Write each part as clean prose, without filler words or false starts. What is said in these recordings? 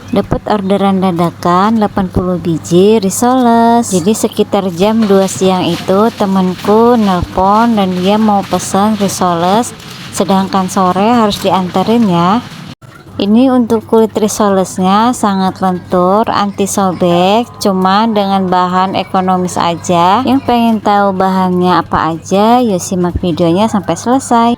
Dapat orderan dadakan 80 biji risoles. Jadi sekitar jam 2 siang itu temanku nelpon dan dia mau pesan risoles, sedangkan sore harus diantarin ya. Ini untuk kulit risolesnya sangat lentur, anti sobek, cuma dengan bahan ekonomis aja. Yang pengen tahu bahannya apa aja, yuk simak videonya sampai selesai.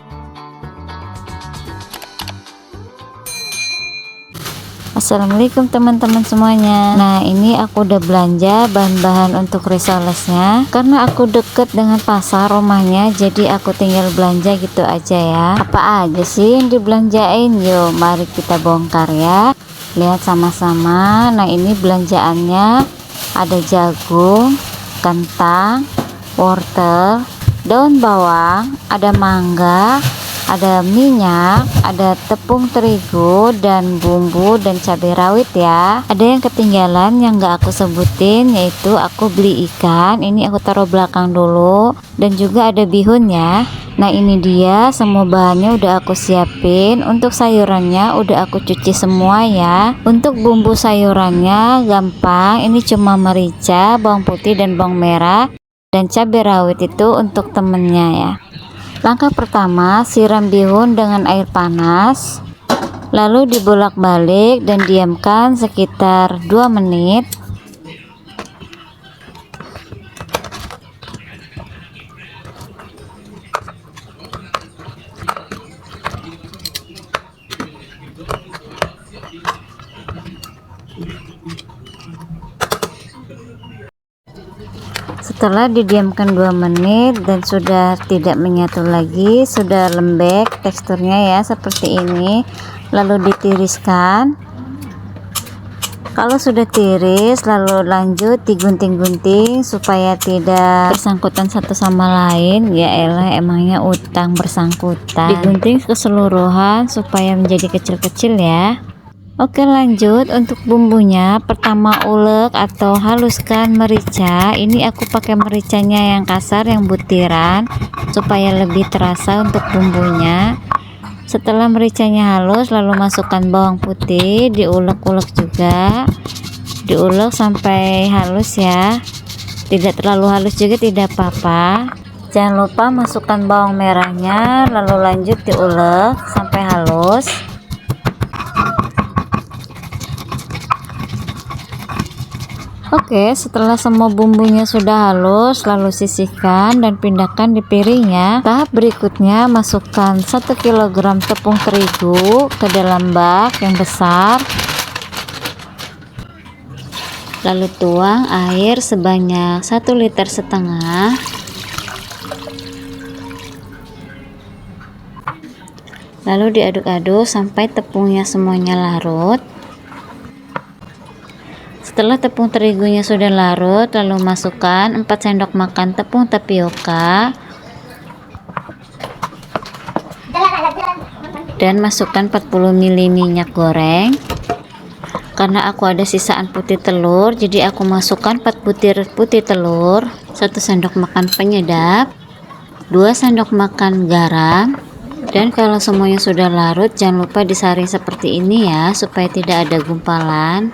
Assalamualaikum teman-teman semuanya. Nah, ini aku udah belanja bahan-bahan untuk risolesnya. Karena aku deket dengan pasar rumahnya, jadi aku tinggal belanja gitu aja ya. Apa aja sih yang dibelanjain? Yuk, mari kita bongkar ya. Lihat sama-sama. Nah, ini belanjaannya ada jagung, kentang, wortel, daun bawang, ada mangga, ada minyak, ada tepung terigu, dan bumbu dan cabai rawit ya. Ada yang ketinggalan yang gak aku sebutin, yaitu aku beli ikan. Ini aku taruh belakang dulu. Dan juga ada bihun ya. Nah, ini dia semua bahannya udah aku siapin. Untuk sayurannya udah aku cuci semua ya. Untuk bumbu sayurannya gampang. Ini cuma merica, bawang putih dan bawang merah, dan cabai rawit itu untuk temennya ya. Langkah pertama, siram bihun dengan air panas, lalu dibolak-balik dan diamkan sekitar 2 menit. Setelah didiamkan 2 menit dan sudah tidak menyatu lagi, sudah lembek teksturnya ya seperti ini, lalu ditiriskan. Kalau sudah tiris, lalu lanjut digunting-gunting supaya tidak bersangkutan satu sama lain. Ya elah, emangnya utang bersangkutan. Digunting keseluruhan supaya menjadi kecil-kecil ya. Oke, lanjut untuk bumbunya. Pertama, ulek atau haluskan merica. Ini aku pakai mericanya yang kasar, yang butiran, supaya lebih terasa untuk bumbunya. Setelah mericanya halus, lalu masukkan bawang putih, diulek-ulek juga, diulek sampai halus ya. Tidak terlalu halus juga tidak apa-apa. Jangan lupa masukkan bawang merahnya, lalu lanjut diulek sampai halus. Oke, setelah semua bumbunya sudah halus, lalu sisihkan dan pindahkan di piringnya. Tahap berikutnya, masukkan 1 kg tepung terigu ke dalam bak yang besar. Lalu tuang air sebanyak 1,5 liter. Lalu diaduk-aduk sampai tepungnya semuanya larut. Setelah tepung terigunya sudah larut, lalu masukkan 4 sendok makan tepung tapioka dan masukkan 40 ml minyak goreng. Karena aku ada sisaan putih telur, jadi aku masukkan 4 butir putih telur, 1 sendok makan penyedap, 2 sendok makan garam. Dan kalau semuanya sudah larut, jangan lupa disaring seperti ini ya, supaya tidak ada gumpalan.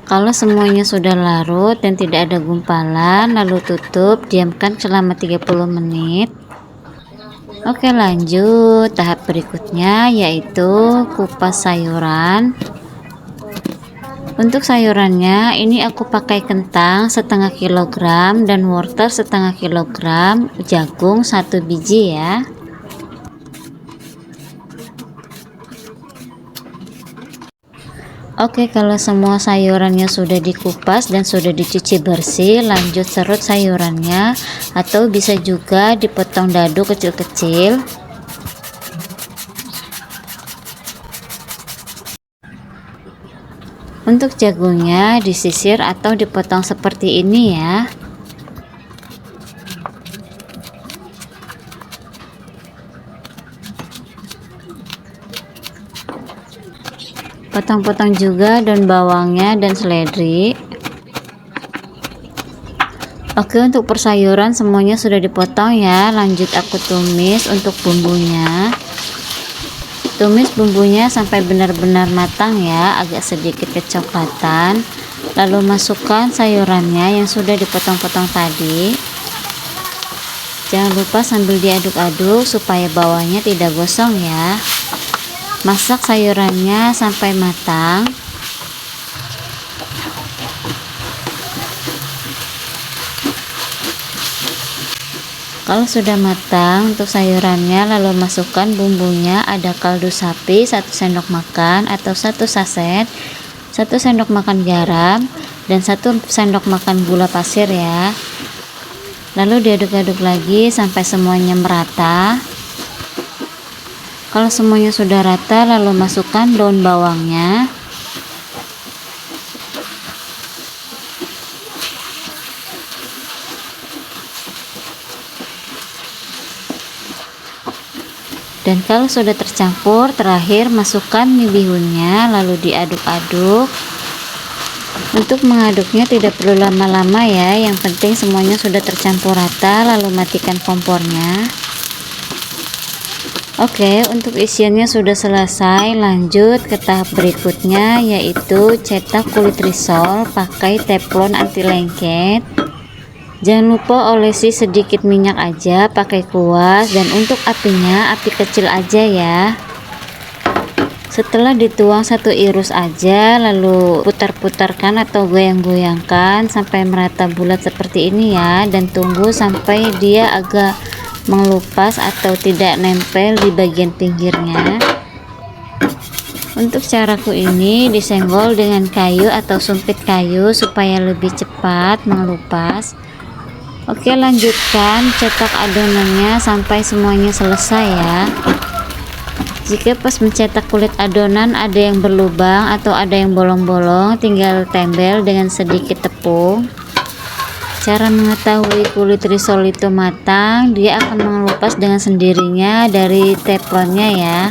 Kalau semuanya sudah larut dan tidak ada gumpalan, lalu tutup, diamkan selama 30 menit. Oke, lanjut tahap berikutnya, yaitu kupas sayuran. Untuk sayurannya ini aku pakai kentang setengah kilogram dan wortel setengah kilogram, jagung 1 biji ya. Oke, kalau semua sayurannya sudah dikupas dan sudah dicuci bersih, lanjut serut sayurannya, atau bisa juga dipotong dadu kecil-kecil. Untuk jagungnya disisir atau dipotong seperti ini ya. Potong-potong juga daun bawangnya dan seledri. Oke, untuk persayuran semuanya sudah dipotong ya. Lanjut aku tumis untuk bumbunya. Tumis bumbunya sampai benar-benar matang ya, agak sedikit kecoklatan. Lalu masukkan sayurannya yang sudah dipotong-potong tadi. Jangan lupa sambil diaduk-aduk supaya bawahnya tidak gosong ya. Masak sayurannya sampai matang. Kalau sudah matang untuk sayurannya, lalu masukkan bumbunya. Ada kaldu sapi 1 sendok makan atau 1 saset, 1 sendok makan garam, dan 1 sendok makan gula pasir ya. Lalu diaduk-aduk lagi sampai semuanya merata. Kalau semuanya sudah rata, lalu masukkan daun bawangnya. Dan kalau sudah tercampur, terakhir masukkan mie bihunnya, lalu diaduk-aduk. Untuk mengaduknya tidak perlu lama-lama ya, yang penting semuanya sudah tercampur rata, lalu matikan kompornya. Oke, untuk isiannya sudah selesai. Lanjut ke tahap berikutnya, yaitu cetak kulit risol pakai teflon anti lengket. Jangan lupa olesi sedikit minyak aja pakai kuas, dan untuk apinya api kecil aja ya. Setelah dituang 1 irus aja, lalu putar-putarkan atau goyang-goyangkan sampai merata bulat seperti ini ya, dan tunggu sampai dia agak mengelupas atau tidak nempel di bagian pinggirnya. Untuk caraku ini disenggol dengan kayu atau sumpit kayu supaya lebih cepat mengelupas. Oke, lanjutkan cetak adonannya sampai semuanya selesai ya. Jika pas mencetak kulit adonan ada yang berlubang atau ada yang bolong-bolong, tinggal tempel dengan sedikit tepung. Cara mengetahui kulit risol itu matang, dia akan mengelupas dengan sendirinya dari teflonnya ya.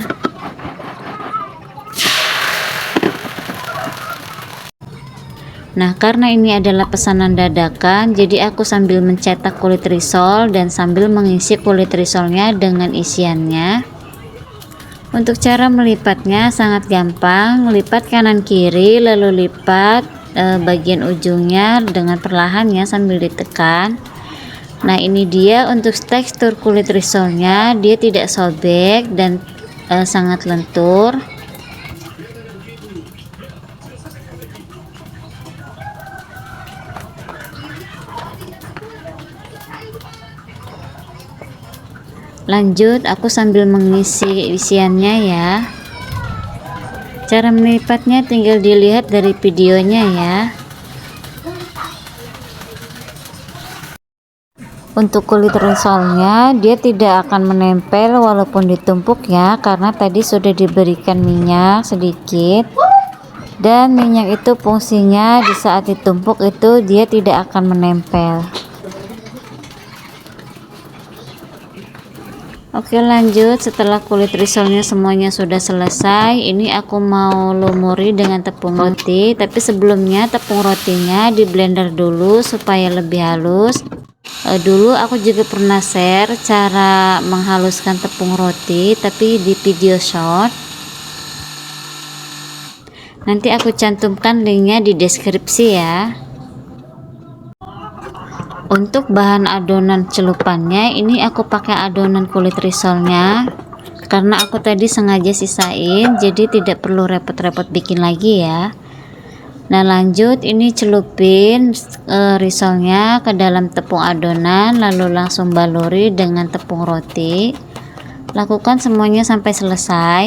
Nah, karena ini adalah pesanan dadakan, jadi aku sambil mencetak kulit risol dan sambil mengisi kulit risolnya dengan isiannya. Untuk cara melipatnya sangat gampang, lipat kanan kiri lalu lipat bagian ujungnya dengan perlahan ya sambil ditekan. Nah, ini dia untuk tekstur kulit risolnya, dia tidak sobek dan sangat lentur. Lanjut, aku sambil mengisi isiannya ya. Cara melipatnya tinggal dilihat dari videonya ya. Untuk kulit risolnya, dia tidak akan menempel walaupun ditumpuk ya, karena tadi sudah diberikan minyak sedikit. Dan minyak itu fungsinya di saat ditumpuk itu dia tidak akan menempel. Oke, lanjut. Setelah kulit risolnya semuanya sudah selesai, ini aku mau lumuri dengan tepung roti. Tapi sebelumnya tepung rotinya di blender dulu supaya lebih halus. Dulu aku juga pernah share cara menghaluskan tepung roti, tapi di video short. Nanti aku cantumkan linknya di deskripsi ya. Untuk bahan adonan celupannya, ini aku pakai adonan kulit risolnya karena aku tadi sengaja sisain, jadi tidak perlu repot-repot bikin lagi ya. Nah, lanjut ini celupin risolnya ke dalam tepung adonan, lalu langsung baluri dengan tepung roti. Lakukan semuanya sampai selesai.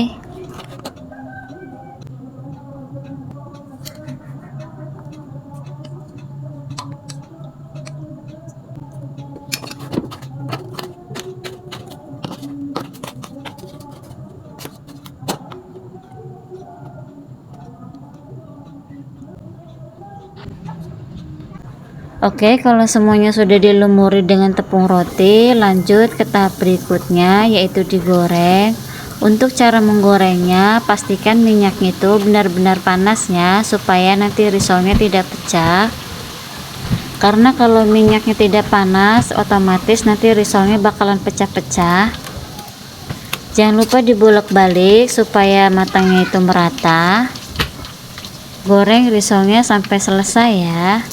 Oke, kalau semuanya sudah dilumuri dengan tepung roti, lanjut ke tahap berikutnya yaitu digoreng. Untuk cara menggorengnya, pastikan minyaknya itu benar-benar panasnya supaya nanti risolnya tidak pecah. Karena kalau minyaknya tidak panas, otomatis nanti risolnya bakalan pecah-pecah. Jangan lupa dibolak-balik supaya matangnya itu merata. Goreng risolnya sampai selesai ya.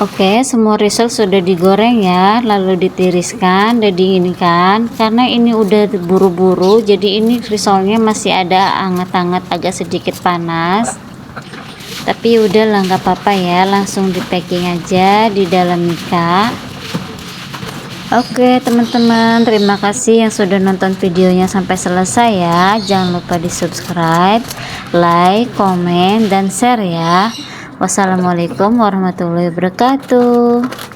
Oke, semua risol sudah digoreng ya, lalu ditiriskan dan dinginkan. Karena ini udah buru-buru, jadi ini risolnya masih ada anget-anget, agak sedikit panas. Tapi udah lah, nggak apa-apa ya, langsung di packing aja di dalam mika. Oke teman-teman, terima kasih yang sudah nonton videonya sampai selesai ya. Jangan lupa di subscribe, like, komen, dan share ya. Wassalamualaikum warahmatullahi wabarakatuh.